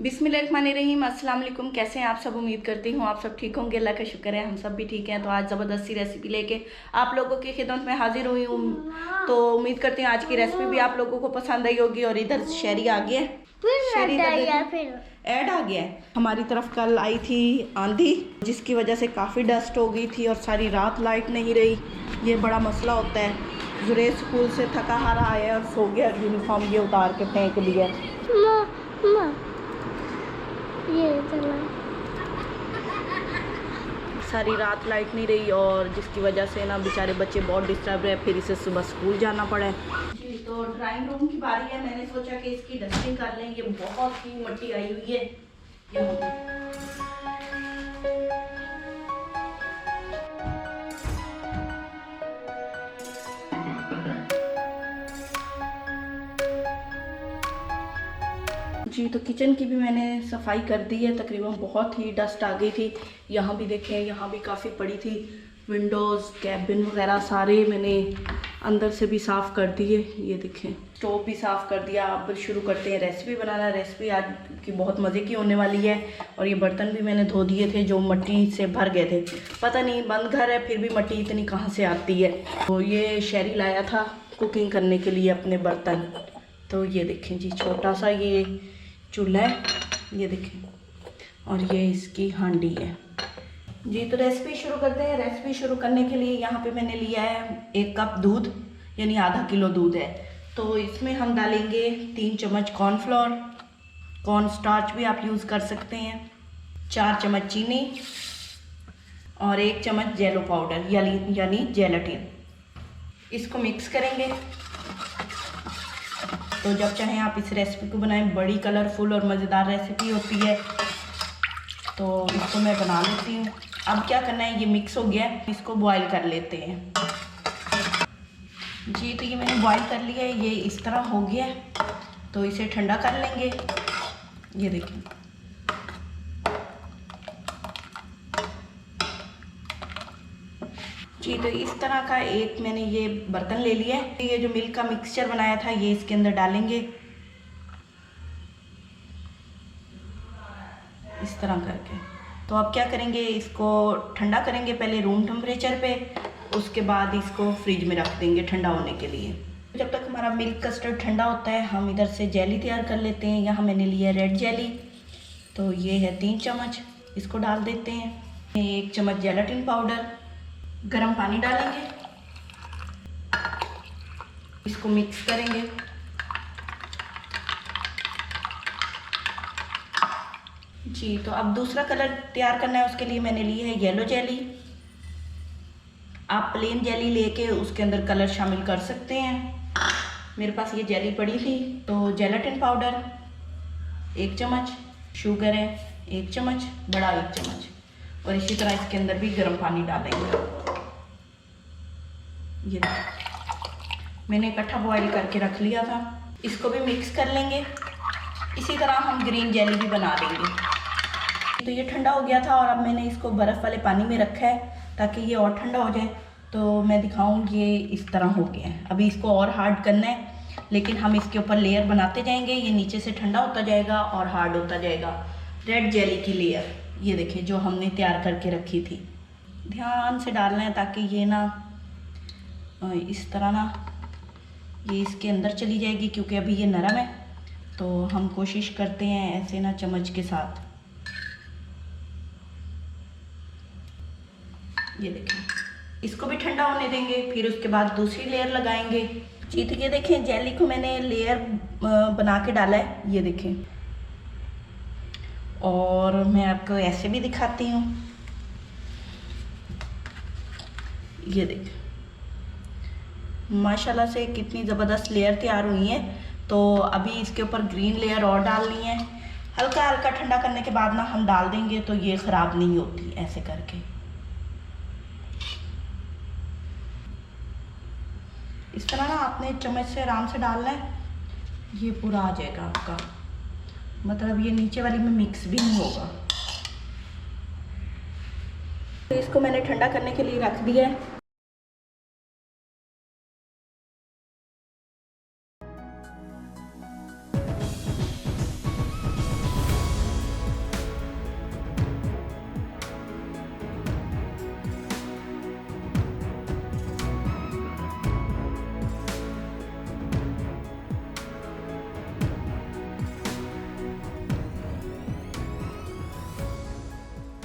बिस्मिल्लाहिर्रहमानिर्रहीम। अस्सलाम वालेकुम। कैसे हैं आप सब? उम्मीद करती हूँ आप सब ठीक होंगे। अल्लाह का शुक्र है हम सब भी ठीक हैं। तो आज ज़बरदस्त सी रेसिपी लेके आप लोगों की खिदमत में हाजिर हुई हूँ। तो उम्मीद करती हूँ आज की रेसिपी भी आप लोगों को पसंद आई होगी। और इधर शहरी आ गया है, शहरी ऐड आ गया है। हमारी तरफ कल आई थी आंधी, जिसकी वजह से काफ़ी डस्ट हो गई थी और सारी रात लाइट नहीं रही। ये बड़ा मसला होता है। जुरेज स्कूल से थका हारा आया और सो गया, यूनिफॉर्म ये उतार के फेंक दिया। ये चला सारी रात लाइट नहीं रही और जिसकी वजह से ना बेचारे बच्चे बहुत डिस्टर्ब रहे। फिर इसे सुबह स्कूल जाना पड़ा है जी। तो ड्राइंग रूम की बारी है। मैंने सोचा कि इसकी डस्टिंग कर लें। ये बहुत ही मिट्टी आई हुई है यहाँ पे। जी तो किचन की भी मैंने सफाई कर दी है तकरीबन। बहुत ही डस्ट आ गई थी। यहाँ भी देखें, यहाँ भी काफ़ी पड़ी थी। विंडोज़, कैबिन वगैरह सारे मैंने अंदर से भी साफ़ कर दिए। ये देखें, स्टोव भी साफ़ कर दिया। अब शुरू करते हैं रेसिपी बनाना। रेसिपी आज की बहुत मज़े की होने वाली है। और ये बर्तन भी मैंने धो दिए थे जो मिट्टी से भर गए थे। पता नहीं, बंद घर है फिर भी मिट्टी इतनी कहाँ से आती है। तो ये शहरी लाया था कुकिंग करने के लिए अपने बर्तन। तो ये देखें जी, छोटा सा ये चूल्हा है, ये देखें, और ये इसकी हांडी है जी। तो रेसिपी शुरू करते हैं। रेसिपी शुरू करने के लिए यहाँ पे मैंने लिया है 1 कप दूध, यानी आधा किलो दूध है। तो इसमें हम डालेंगे 3 चम्मच कॉर्नफ्लोर, कॉर्न स्टार्च भी आप यूज़ कर सकते हैं, 4 चम्मच चीनी और 1 चम्मच जेलो पाउडर यानी जेलाटिन। इसको मिक्स करेंगे। तो जब चाहें आप इस रेसिपी को बनाएं। बड़ी कलरफुल और मज़ेदार रेसिपी होती है। तो इसको मैं बना लेती हूँ। अब क्या करना है, ये मिक्स हो गया है, इसको बॉईल कर लेते हैं जी। तो ये मैंने बॉईल कर लिया है, ये इस तरह हो गया है। तो इसे ठंडा कर लेंगे। ये देखिए, जी। तो इस तरह का एक मैंने ये बर्तन ले लिया है। ये जो मिल्क का मिक्सचर बनाया था ये इसके अंदर डालेंगे इस तरह करके। तो अब क्या करेंगे, इसको ठंडा करेंगे पहले रूम टेम्परेचर पे, उसके बाद इसको फ्रिज में रख देंगे ठंडा होने के लिए। जब तक हमारा मिल्क कस्टर्ड ठंडा होता है हम इधर से जेली तैयार कर लेते हैं। यहाँ मैंने लिया रेड जेली, तो ये है 3 चम्मच, इसको डाल देते हैं। 1 चम्मच जेलाटिन पाउडर, गरम पानी डालेंगे, इसको मिक्स करेंगे। जी तो अब दूसरा कलर तैयार करना है, उसके लिए मैंने ली है येलो जेली। आप प्लेन जेली लेके उसके अंदर कलर शामिल कर सकते हैं। मेरे पास ये जेली पड़ी थी। तो जेलाटिन पाउडर 1 चम्मच, शुगर है 1 चम्मच, बड़ा 1 चम्मच, और इसी तरह इसके अंदर भी गर्म पानी डालेंगे। ये मैंने इकट्ठा बॉईल करके रख लिया था, इसको भी मिक्स कर लेंगे। इसी तरह हम ग्रीन जेली भी बना देंगे। तो ये ठंडा हो गया था और अब मैंने इसको बर्फ़ वाले पानी में रखा है ताकि ये और ठंडा हो जाए। तो मैं दिखाऊँ, ये इस तरह हो गया है। अभी इसको और हार्ड करना है, लेकिन हम इसके ऊपर लेयर बनाते जाएंगे। ये नीचे से ठंडा होता जाएगा और हार्ड होता जाएगा। रेड जेली की लेयर ये देखिए जो हमने तैयार करके रखी थी। ध्यान से डालना है ताकि ये ना इस तरह ना ये इसके अंदर चली जाएगी, क्योंकि अभी ये नरम है। तो हम कोशिश करते हैं ऐसे ना चम्मच के साथ। ये देखें, इसको भी ठंडा होने देंगे, फिर उसके बाद दूसरी लेयर लगाएंगे जी। तो ये देखें, जेली को मैंने लेयर बना के डाला है, ये देखें। और मैं आपको ऐसे भी दिखाती हूँ, ये देखें माशाल्लाह से कितनी ज़बरदस्त लेयर तैयार हुई है। तो अभी इसके ऊपर ग्रीन लेयर और डालनी है। हल्का हल्का ठंडा करने के बाद ना हम डाल देंगे तो ये ख़राब नहीं होती। ऐसे करके इस तरह ना आपने चम्मच से आराम से डालना है, ये पूरा आ जाएगा आपका। मतलब ये नीचे वाली में मिक्स भी नहीं होगा। तो इसको मैंने ठंडा करने के लिए रख दिया है।